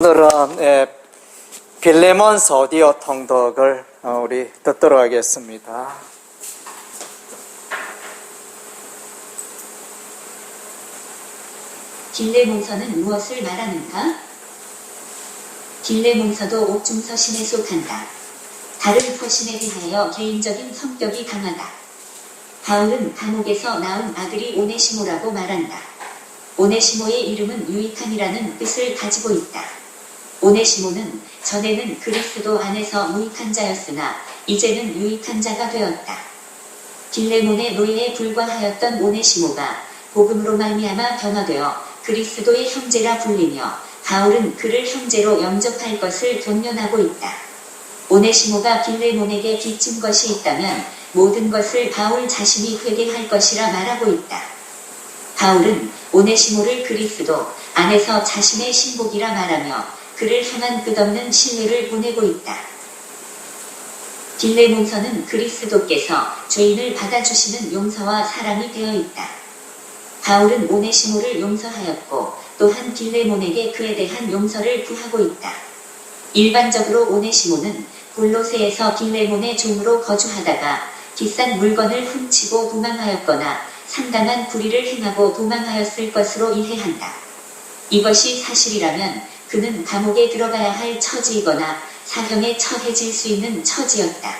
오늘은 빌레몬서 오디오 통독을 우리 듣도록 하겠습니다. 빌레몬서는 무엇을 말하는가? 빌레몬서도 옥중서신에 속한다. 다른 서신에 비하여 개인적인 성격이 강하다. 바울은 감옥에서 낳은 아들이 오네시모라고 말한다. 오네시모의 이름은 유익함이라는 뜻을 가지고 있다. 오네시모는 전에는 그리스도 안에서 무익한 자였으나 이제는 유익한 자가 되었다. 빌레몬의 노예에 불과하였던 오네시모가 복음으로 말미암아 변화되어 그리스도의 형제라 불리며 바울은 그를 형제로 영접할 것을 권면하고 있다. 오네시모가 빌레몬에게 빚진 것이 있다면 모든 것을 바울 자신이 회개할 것이라 말하고 있다. 바울은 오네시모를 그리스도 안에서 자신의 신복이라 말하며 그를 향한 끝없는 신뢰를 보내고 있다. 빌레몬서는 그리스도께서 죄인을 받아주시는 용서와 사랑이 되어 있다. 바울은 오네시모를 용서하였고 또한 빌레몬에게 그에 대한 용서를 구하고 있다. 일반적으로 오네시모는 골로새에서 빌레몬의 종으로 거주하다가 비싼 물건을 훔치고 도망하였거나 상당한 불의를 행하고 도망하였을 것으로 이해한다. 이것이 사실이라면 그는 감옥에 들어가야 할 처지이거나 사형에 처해질 수 있는 처지였다.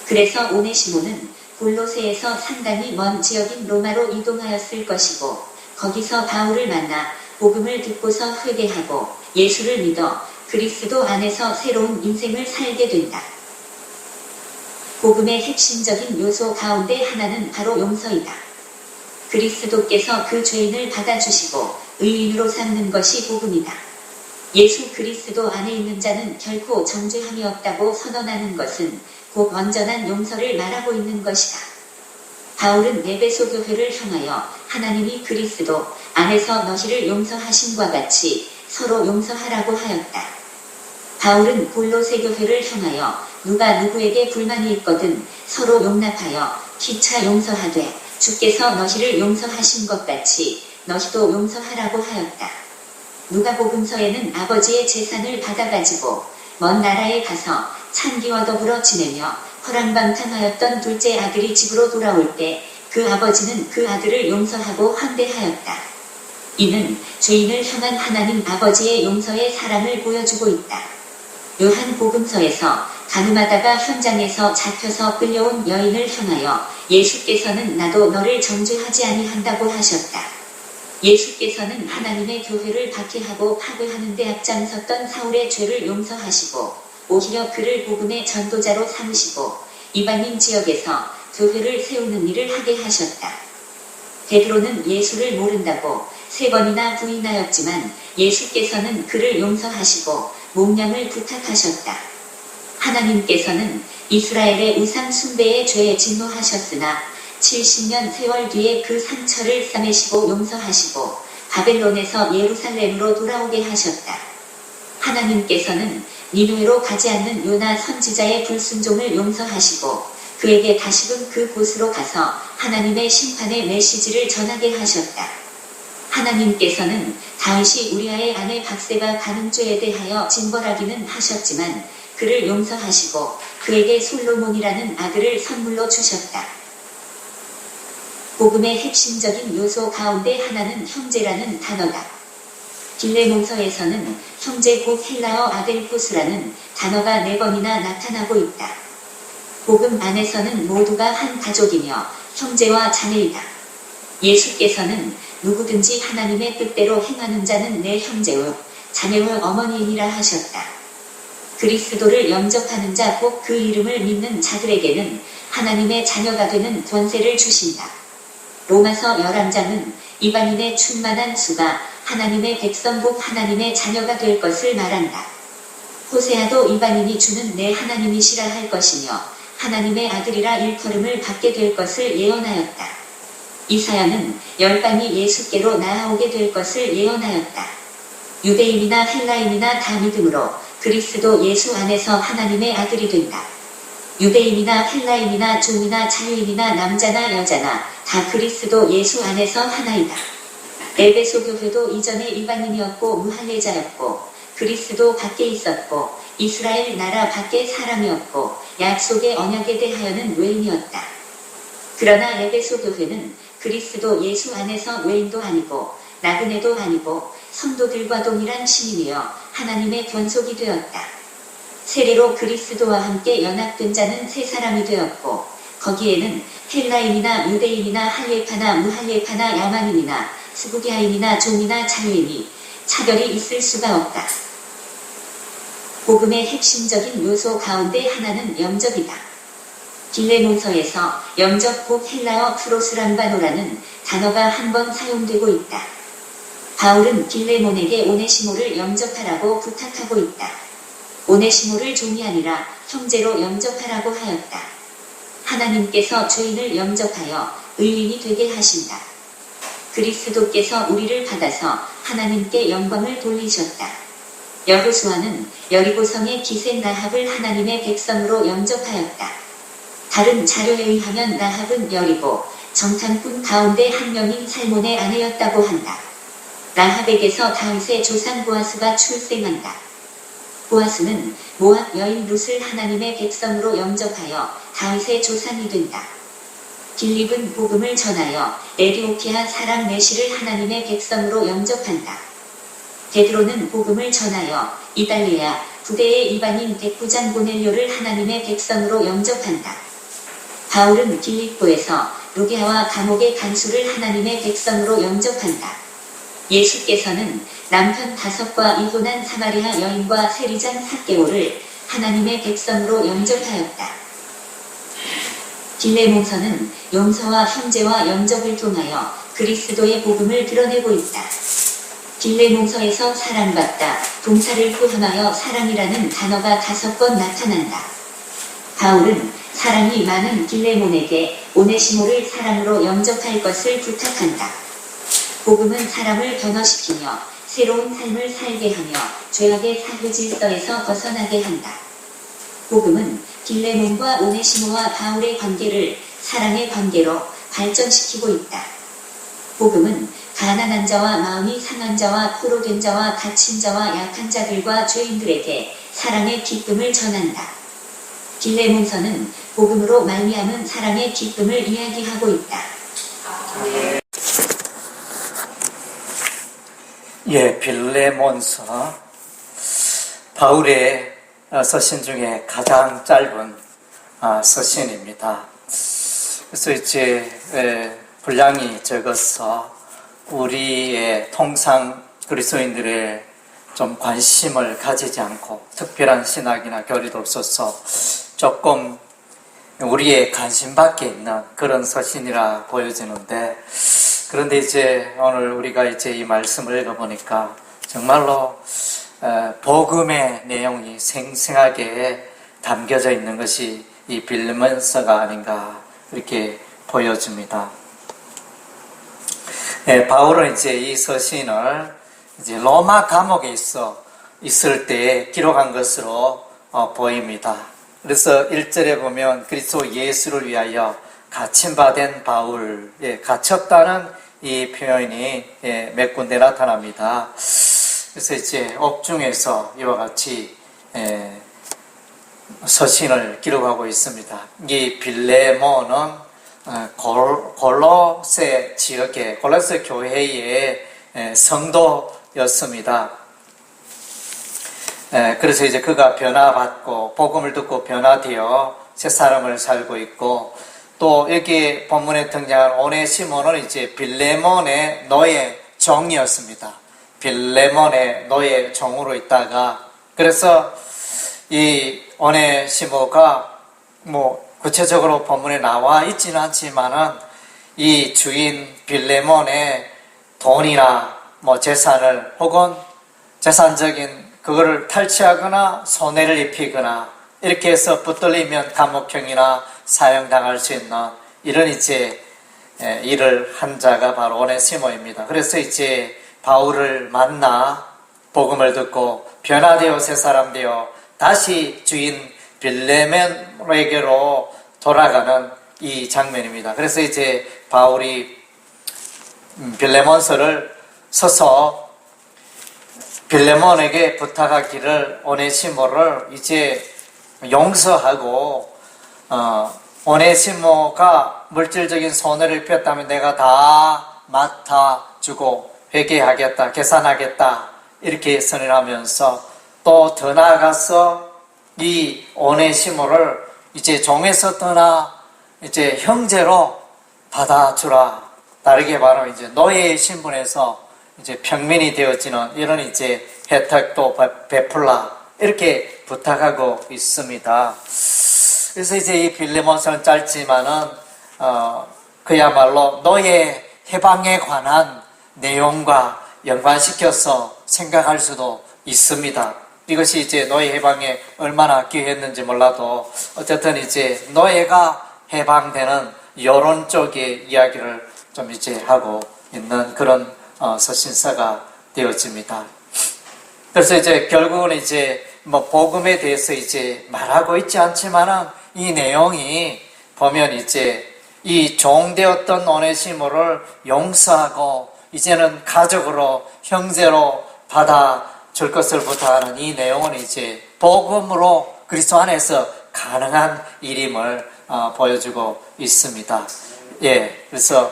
그래서 오네시모는 골로새에서 상당히 먼 지역인 로마로 이동하였을 것이고 거기서 바울을 만나 복음을 듣고서 회개하고 예수를 믿어 그리스도 안에서 새로운 인생을 살게 된다. 복음의 핵심적인 요소 가운데 하나는 바로 용서이다. 그리스도께서 그 죄인을 받아주시고 의인으로 삼는 것이 복음이다. 예수 그리스도 안에 있는 자는 결코 정죄함이 없다고 선언하는 것은 곧 완전한 용서를 말하고 있는 것이다. 바울은 에베소 교회를 향하여 하나님이 그리스도 안에서 너희를 용서하신과 같이 서로 용서하라고 하였다. 바울은 골로새 교회를 향하여 누가 누구에게 불만이 있거든 서로 용납하여 피차 용서하되 주께서 너희를 용서하신 것 같이 너희도 용서하라고 하였다. 누가복음서에는 아버지의 재산을 받아가지고 먼 나라에 가서 찬기와 더불어 지내며 허랑방탕하였던 둘째 아들이 집으로 돌아올 때 그 아버지는 그 아들을 용서하고 환대하였다. 이는 죄인을 향한 하나님 아버지의 용서의 사랑을 보여주고 있다. 요한복음서에서 가늠하다가 현장에서 잡혀서 끌려온 여인을 향하여 예수께서는 나도 너를 정죄하지 아니한다고 하셨다. 예수께서는 하나님의 교회를 박해하고 파괴하는 데 앞장섰던 사울의 죄를 용서하시고 오히려 그를 복음의 전도자로 삼으시고 이방인 지역에서 교회를 세우는 일을 하게 하셨다. 베드로는 예수를 모른다고 3번이나 부인하였지만 예수께서는 그를 용서하시고 목량을 부탁하셨다. 하나님께서는 이스라엘의 우상 숭배의 죄에 진노하셨으나 70년 세월 뒤에 그 상처를 싸매시고 용서하시고 바벨론에서 예루살렘으로 돌아오게 하셨다. 하나님께서는 니느웨로 가지 않는 요나 선지자의 불순종을 용서하시고 그에게 다시금 그곳으로 가서 하나님의 심판의 메시지를 전하게 하셨다. 하나님께서는 다윗이 우리아의 아내 박세바 가는 죄에 대하여 징벌하기는 하셨지만 그를 용서하시고 그에게 솔로몬이라는 아들을 선물로 주셨다. 복음의 핵심적인 요소 가운데 하나는 형제라는 단어다. 빌레몬서에서는 형제 곧 헬라어 아델포스라는 단어가 4번이나 나타나고 있다. 복음 안에서는 모두가 한 가족이며 형제와 자매이다. 예수께서는 누구든지 하나님의 뜻대로 행하는 자는 내 형제요 자매요 어머니이니라 하셨다. 그리스도를 영접하는 자 곧 그 이름을 믿는 자들에게는 하나님의 자녀가 되는 권세를 주신다. 로마서 11장은 이방인의 충만한 수가 하나님의 백성 곧 하나님의 자녀가 될 것을 말한다. 호세아도 이방인이 주는 내 하나님이시라 할 것이며 하나님의 아들이라 일컬음을 받게 될 것을 예언하였다. 이사야는 열방이 예수께로 나아오게 될 것을 예언하였다. 유대인이나 헬라인이나 다 믿음으로 그리스도 예수 안에서 하나님의 아들이 된다. 유대인이나 헬라인이나 종이나 자유인이나 남자나 여자나 다 그리스도 예수 안에서 하나이다. 에베소 교회도 이전에 이방인이었고 무할례자였고 그리스도 밖에 있었고 이스라엘 나라 밖에 사람이었고 약속의 언약에 대하여는 외인이었다. 그러나 에베소 교회는 그리스도 예수 안에서 외인도 아니고 나그네도 아니고 성도들과 동일한 신인이여 하나님의 권속이 되었다. 세례로 그리스도와 함께 연합된 자는 세 사람이 되었고 거기에는 헬라인이나 유대인이나 할례파나 무할례파나 야만인이나 스부기아인이나 종이나 자유인이 차별이 있을 수가 없다. 복음의 핵심적인 요소 가운데 하나는 영접이다. 빌레몬서에서 영접 곧 헬라어 프로스람바노라는 단어가 한 번 사용되고 있다. 바울은 빌레몬에게 오네시모를 영접하라고 부탁하고 있다. 오네시모를 종이 아니라 형제로 영접하라고 하였다. 하나님께서 죄인을 영접하여 의인이 되게 하신다. 그리스도께서 우리를 받아서 하나님께 영광을 돌리셨다. 여호수아는 여리고성의 기생 라합을 하나님의 백성으로 영접하였다. 다른 자료에 의하면 라합은 여리고 정탐꾼 가운데 한 명인 살몬의 아내였다고 한다. 라합에게서 다윗의 조상 보아스가 출생한다. 보아스는 모압 여인 룻을 하나님의 백성으로 영접하여 다윗의 조상이 된다. 빌립은 복음을 전하여 에디오피아 사람 내시를 하나님의 백성으로 영접한다. 베드로는 복음을 전하여 이달리아 부대의 이방인 백부장 고넬료를 하나님의 백성으로 영접한다. 바울은 빌립보에서 루게아와 감옥의 간수를 하나님의 백성으로 영접한다. 예수께서는 남편 5과 이혼한 사마리아 여인과 세리장 삭개오를 하나님의 백성으로 영접하였다. 빌레몬서는 용서와 형제와 영접을 통하여 그리스도의 복음을 드러내고 있다. 빌레몬서에서 사랑받다, 동사를 포함하여 사랑이라는 단어가 5번 나타난다. 바울은 사랑이 많은 빌레몬에게 오네시모를 사랑으로 영접할 것을 부탁한다. 복음은 사람을 변화시키며 새로운 삶을 살게 하며 죄악의 사후질서에서 벗어나게 한다. 복음은 빌레몬과 오네시모와 바울의 관계를 사랑의 관계로 발전시키고 있다. 복음은 가난한 자와 마음이 상한 자와 포로된 자와 갇힌 자와 약한 자들과 죄인들에게 사랑의 기쁨을 전한다. 빌레몬서는 복음으로 말미암은 사랑의 기쁨을 이야기하고 있다. 예, 빌레몬서 바울의 서신 중에 가장 짧은 서신입니다. 그래서 이제 분량이 적어서 우리의 통상 그리스도인들의 좀 관심을 가지지 않고 특별한 신학이나 교리도 없어서 조금 우리의 관심 밖에 있는 그런 서신이라 보여지는데, 그런데 이제 오늘 우리가 이제 이 말씀을 읽어보니까 정말로 복음의 내용이 생생하게 담겨져 있는 것이 이 빌레몬서가 아닌가 이렇게 보여집니다. 바울은 이제 이 서신을 이제 로마 감옥에 있을 때 기록한 것으로 보입니다. 그래서 1절에 보면 그리스도 예수를 위하여 갇힌바된 바울, 갇혔다는 이 표현이 몇 군데 나타납니다. 그래서 이제 옥중에서 이와 같이 서신을 기록하고 있습니다. 이 빌레몬은 골로새 지역의 골로새 교회의 성도였습니다. 그래서 이제 그가 변화받고 복음을 듣고 변화되어 새 사람을 살고 있고, 또 여기 본문에 등장한 오네시모는 이제 빌레몬의 노예 종이었습니다. 빌레몬의 노예 종으로 있다가, 그래서 이 오네시모가 구체적으로 본문에 나와 있지는 않지만은 이 주인 빌레몬의 돈이나 재산을 혹은 재산적인 그거를 탈취하거나 손해를 입히거나 이렇게 해서 붙들리면 감옥형이나 사형당할 수 있는 이런 이제 일을 한 자가 바로 오네시모입니다. 그래서 이제 바울을 만나 복음을 듣고 변화되어 새 사람 되어 다시 주인 빌레몬에게로 돌아가는 이 장면입니다. 그래서 이제 바울이 빌레몬서를 서서 빌레몬에게 부탁하기를 오네시모를 이제 용서하고 오네시모가 물질적인 손해를 입혔다면 내가 다 맡아주고 회개하겠다, 계산하겠다 이렇게 선언하면서 또 더 나아가서 이 오네시모를 이제 종에서 떠나 이제 형제로 받아주라. 다르게 말하면 이제 노예의 신분에서 이제 평민이 되어지는 이런 이제 혜택도 베풀라 이렇게 부탁하고 있습니다. 그래서 이제 이 빌레몬서는 짧지만은 그야말로 노예 해방에 관한 내용과 연관시켜서 생각할 수도 있습니다. 이것이 이제 노예 해방에 얼마나 기여했는지 몰라도 어쨌든 이제 노예가 해방되는 이런 쪽의 이야기를 좀 이제 하고 있는 그런 서신서가 되어집니다. 그래서 이제 결국은 이제 뭐 복음에 대해서 이제 말하고 있지 않지만은 이 내용이 보면 이제 이 종되었던 오네시모를 용서하고 이제는 가족으로 형제로 받아줄 것을 부탁하는 이 내용은 이제 복음으로 그리스도 안에서 가능한 일임을 보여주고 있습니다. 예, 그래서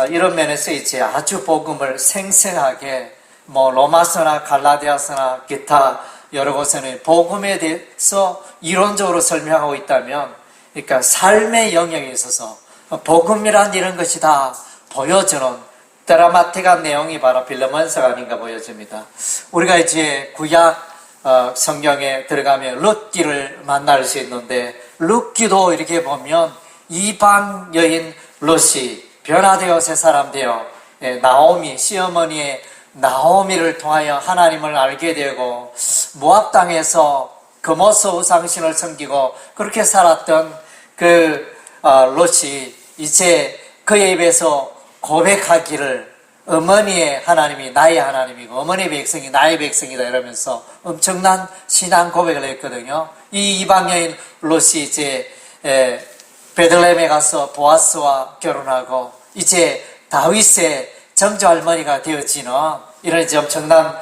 이런 면에서 이제 아주 복음을 생생하게 뭐 로마서나 갈라디아서나 기타 여러 곳에는 복음에 대해서 이론적으로 설명하고 있다면, 그러니까 삶의 영역에 있어서 복음이란 이런 것이다 보여주는 드라마틱한 내용이 바로 빌레몬서가 아닌가 보여집니다. 우리가 이제 구약 성경에 들어가면 룻기를 만날 수 있는데, 룻기도 이렇게 보면 이방 여인 룻이 변화되어 새 사람 되어 나오미, 시어머니의 나오미를 통하여 하나님을 알게 되고 모압 땅에서 금오서 우상신을 섬기고 그렇게 살았던 그 롯이 이제 그의 입에서 고백하기를 어머니의 하나님이 나의 하나님이고 어머니의 백성이 나의 백성이다 이러면서 엄청난 신앙 고백을 했거든요. 이 이방 여인 롯이 이제 베들레헴에 가서 보아스와 결혼하고 이제 다윗의 정조 할머니가 되어지는 이런 이제 엄청난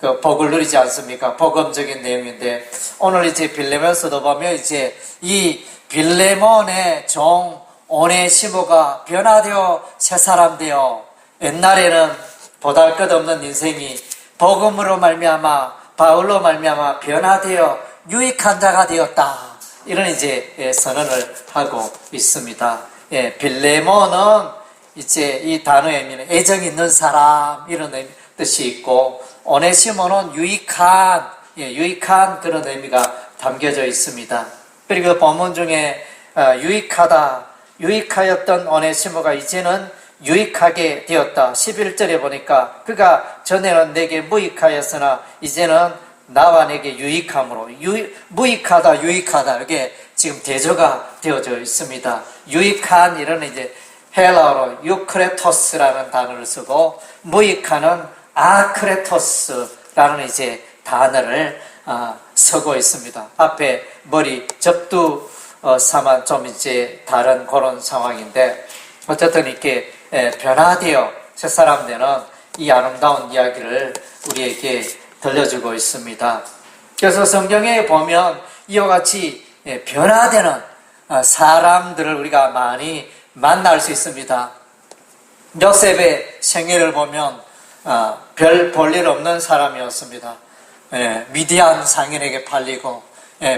그 복을 누리지 않습니까? 복음적인 내용인데, 오늘 이제 빌레몬서도 보면 이제 이 빌레몬의 종 오네시모가 변화되어 새 사람 되어 옛날에는 보잘것없는 인생이 복음으로 말미암아 바울로 말미암아 변화되어 유익한 자가 되었다. 이런 이제 선언을 하고 있습니다. 예, 빌레몬은 이제 이 단어의 의미는 애정 있는 사람 이런 뜻이 있고, 오네시모는 유익한 그런 의미가 담겨져 있습니다. 그리고 본문 중에 유익하였던 오네시모가 이제는 유익하게 되었다. 11절에 보니까 그가 전에는 내게 무익하였으나 이제는 나와 내게 유익함으로, 무익하다 유익하다 이게 지금 대조가 되어져 있습니다. 유익한 이런 이제 헬라어로 유크레토스라는 단어를 쓰고, 무익하는 아크레토스라는 이제 단어를 쓰고 있습니다. 앞에 머리 접두 삼아 좀 이제 다른 그런 상황인데, 어쨌든 이렇게 변화되어 새 사람 되는 이 아름다운 이야기를 우리에게 들려주고 있습니다. 그래서 성경에 보면 이와 같이 변화되는 사람들을 우리가 많이 만날 수 있습니다. 요셉의 생애를 보면 별 볼일 없는 사람이었습니다. 미디안 상인에게 팔리고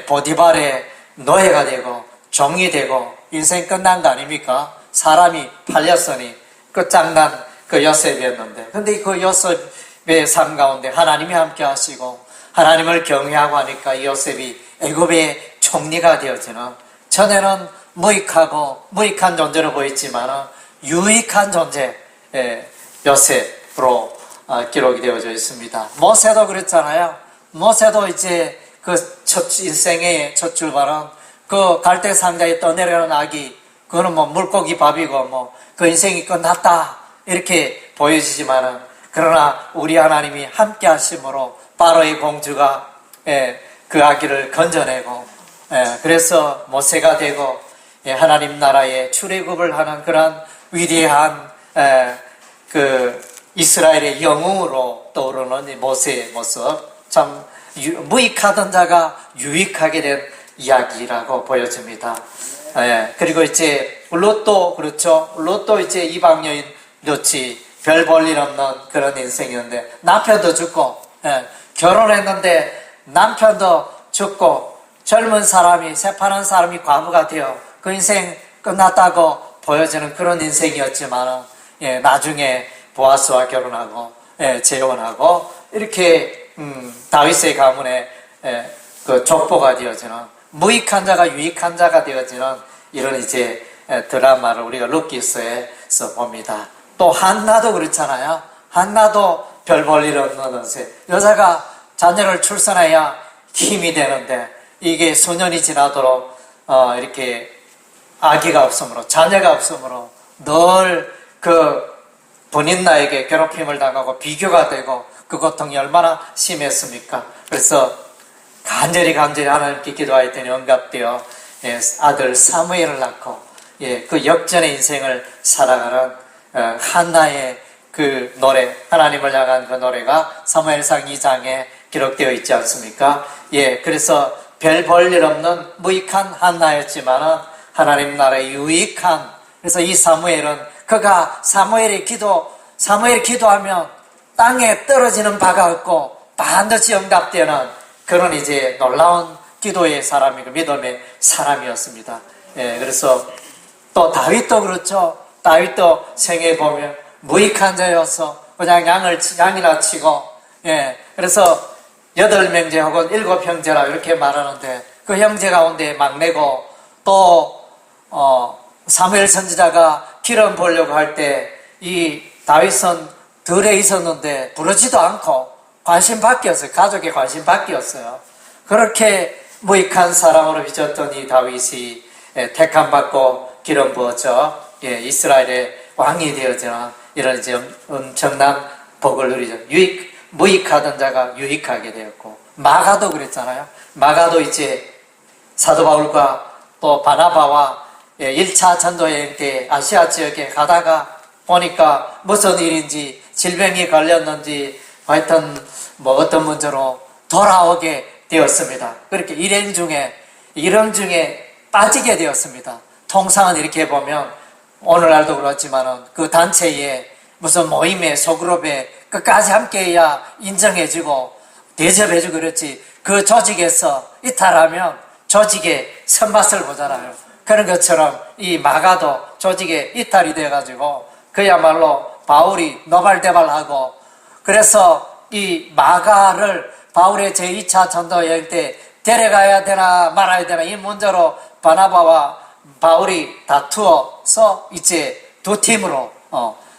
보디발의 노예가 되고 종이 되고 인생 끝난 거 아닙니까? 사람이 팔렸으니 끝장난 그 요셉이었는데, 근데 그 요셉의 삶 가운데 하나님이 함께 하시고 하나님을 경외하고 하니까 이 요셉이 애굽의 총리가 되어지는, 전에는 무익한 존재로 보였지만 유익한 존재 요셉으로 기록이 되어져 있습니다. 모세도 그랬잖아요. 모세도 이제 그 인생의 첫 출발은 그 갈대 상자에 떠내려가는 아기, 그거는 뭐 물고기 밥이고 뭐 그 인생이 끝났다 이렇게 보여지지만은, 그러나 우리 하나님이 함께 하심으로 바로의 공주가 그 아기를 건져내고 그래서 모세가 되고 하나님 나라의 출애굽을 하는 그런 위대한 그 이스라엘의 영웅으로 떠오르는 이 모세의 모습, 참 무익하던 자가 유익하게 된 이야기라고 보여집니다. 예, 그리고 이제 롯도 그렇죠. 롯도 이제 이방 여인 롯이 별 볼 일 없는 그런 인생이었는데 남편도 죽고, 예, 결혼했는데 남편도 죽고 젊은 사람이 새파란 사람이 과부가 되어 그 인생 끝났다고 보여지는 그런 인생이었지만, 예, 나중에 보아스와 결혼하고, 예, 재혼하고 이렇게 다윗의 가문에, 예, 그 족보가 되어지는, 무익한 자가 유익한 자가 되어지는 이런 이제 드라마를 우리가 룻기서에서 봅니다. 또 한나도 그렇잖아요. 한나도 별 볼 일 없는 언세. 여자가 자녀를 출산해야 힘이 되는데 이게 수년이 지나도록 이렇게 아기가 없으므로, 자녀가 없으므로 늘 그 본인 나에게 괴롭힘을 당하고 비교가 되고 그 고통이 얼마나 심했습니까? 그래서 간절히 하나님께 기도하였더니 응답되어, 예, 아들 사무엘을 낳고, 예, 그 역전의 인생을 살아가는 한나의 그 노래, 하나님을 향한 그 노래가 사무엘상 2장에 기록되어 있지 않습니까? 예, 그래서 별 볼 일 없는 무익한 한나였지만은 하나님 나라의 유익한, 그래서 이 사무엘은 사무엘이 기도하면 땅에 떨어지는 바가 없고 반드시 응답되는 그런 이제 놀라운 기도의 사람이고 믿음의 사람이었습니다. 예, 그래서 또 다윗도 그렇죠. 다윗도 생애 보면 무익한 자였어. 그냥 양이나 치고, 예, 그래서 8명제 혹은 7형제라 이렇게 말하는데 그 형제 가운데 막내고, 또 사무엘 선지자가 기름 보려고 할 때 이 다윗은 들에 있었는데 부르지도 않고 관심 밖이었어요. 가족의 관심 밖이었어요. 그렇게 무익한 사람으로 빚었던 이 다윗이 택함 받고 기름 부어져, 예, 이스라엘의 왕이 되어지는 이런 이제 엄청난 복을 누리죠. 무익하던 자가 유익하게 되었고, 마가도 그랬잖아요. 마가도 이제 사도 바울과 또 바나바와 1차 전도 여행 때 아시아 지역에 가다가 보니까 무슨 일인지 질병이 걸렸는지 하여튼 뭐 어떤 문제로 돌아오게 되었습니다. 그렇게 일행 중에 빠지게 되었습니다. 통상은 이렇게 보면 오늘날도 그렇지만은 그 단체에 무슨 모임에 소그룹에 끝까지 함께해야 인정해주고 대접해주고 그렇지, 그 조직에서 이탈하면 조직의 선맛을 보잖아요. 그런 것처럼 이 마가도 조직에 이탈이 돼가지고 그야말로 바울이 노발대발하고, 그래서 이 마가를 바울의 제2차 전도 여행 때 데려가야 되나 말아야 되나 이 문제로 바나바와 바울이 다투어서 이제 두 팀으로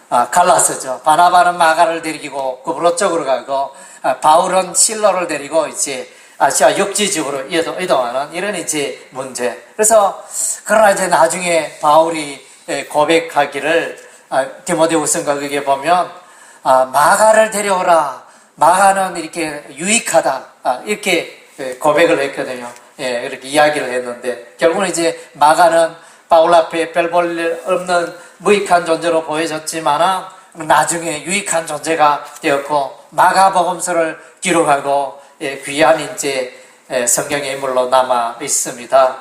갈라서죠. 바나바는 마가를 데리고 구브로 쪽으로 가고, 바울은 실로를 데리고 이제 아시아 육지적으로 이동하는 이런 이제 문제. 그래서 그러나 이제 나중에 바울이 고백하기를, 디모데후서인가 그게 보면 마가를 데려오라. 마가는 이렇게 유익하다. 이렇게 고백을 했거든요. 예, 이렇게 이야기를 했는데 결국은 이제 마가는 바울 앞에 별 볼 일 없는 무익한 존재로 보여졌지만 나중에 유익한 존재가 되었고 마가복음서를 기록하고, 예, 귀한 이제 성경의 인물로 남아 있습니다.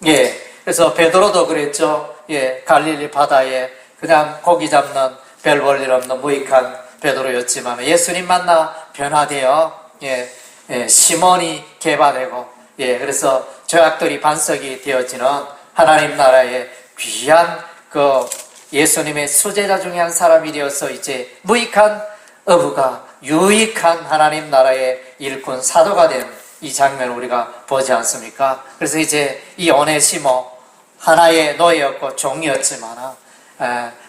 예, 그래서 베드로도 그랬죠. 예, 갈릴리 바다에 그냥 고기 잡는 별 볼 일 없는 무익한 베드로였지만 예수님 만나 변화되어, 예, 시몬이 개발되고, 예, 그래서 죄악들이 반석이 되어지는 하나님 나라의 귀한 그 예수님의 수제자 중에 한 사람이 되어서 이제 무익한 어부가 유익한 하나님 나라의 일꾼 사도가 된 이 장면을 우리가 보지 않습니까? 그래서 이제 이 오네시모 하나의 노예였고 종이었지만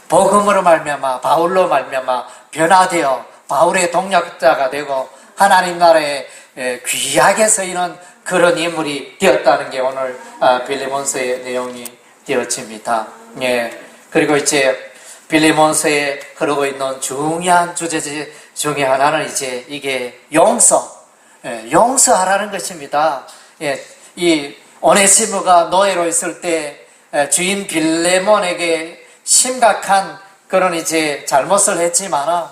복음으로 말미암아 바울로 말미암아 변화되어 바울의 동력자가 되고 하나님 나라에 귀하게 쓰이는 그런 인물이 되었다는 게 오늘 빌레몬서의 내용이 되어집니다. 예, 그리고 이제 빌레몬서에 흐르고 있는 중요한 주제 중에 하나는 이제 이게 용서하라는 것입니다. 예, 이 오네시모가 노예로 있을 때 주인 빌레몬에게 심각한 그런 이제 잘못을 했지만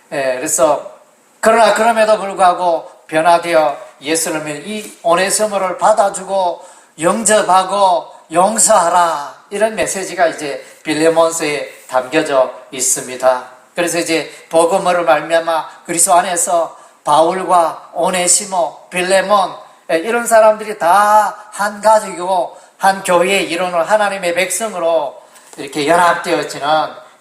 그래서 그러나 그럼에도 불구하고 변화되어 예수님을 이 오네시모를 받아주고 영접하고 용서하라, 이런 메시지가 이제 빌레몬서에 담겨져 있습니다. 그래서 이제 복음으로 말미암아 그리스도 안에서 바울과 오네시모, 빌레몬 이런 사람들이 다 한 가족이고 한 교회의 일원으로 하나님의 백성으로 이렇게 연합되어지는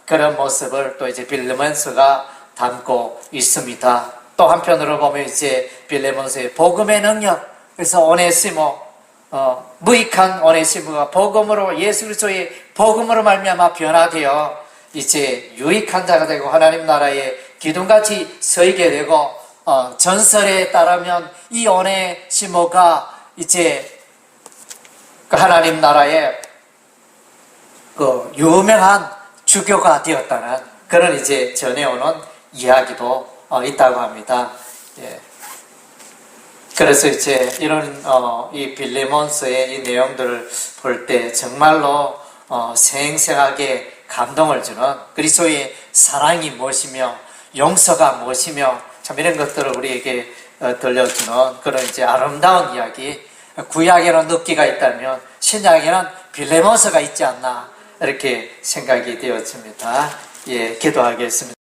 그런 모습을 또 이제 빌레몬서가 담고 있습니다. 또 한편으로 보면 이제 빌레몬서의 복음의 능력, 그래서 오네시모, 무익한 오네시모가 복음으로, 예수 그리스도의 복음으로 말미암아 변화되어 이제 유익한 자가 되고 하나님 나라에 기둥같이 서게 되고, 전설에 따르면 이 오네시모가 이제 그 하나님 나라의 그 유명한 주교가 되었다는 그런 이제 전해오는 이야기도 있다고 합니다. 예. 그래서 이제 이런 이 빌레몬서의 이 내용들을 볼 때 정말로 생생하게 감동을 주는 그리스도의 사랑이 무엇이며 용서가 무엇이며 참 이런 것들을 우리에게 들려주는 그런 이제 아름다운 이야기. 구약에는 눕기가 있다면 신약에는 빌레몬서가 있지 않나, 이렇게 생각이 되어집니다. 예, 기도하겠습니다.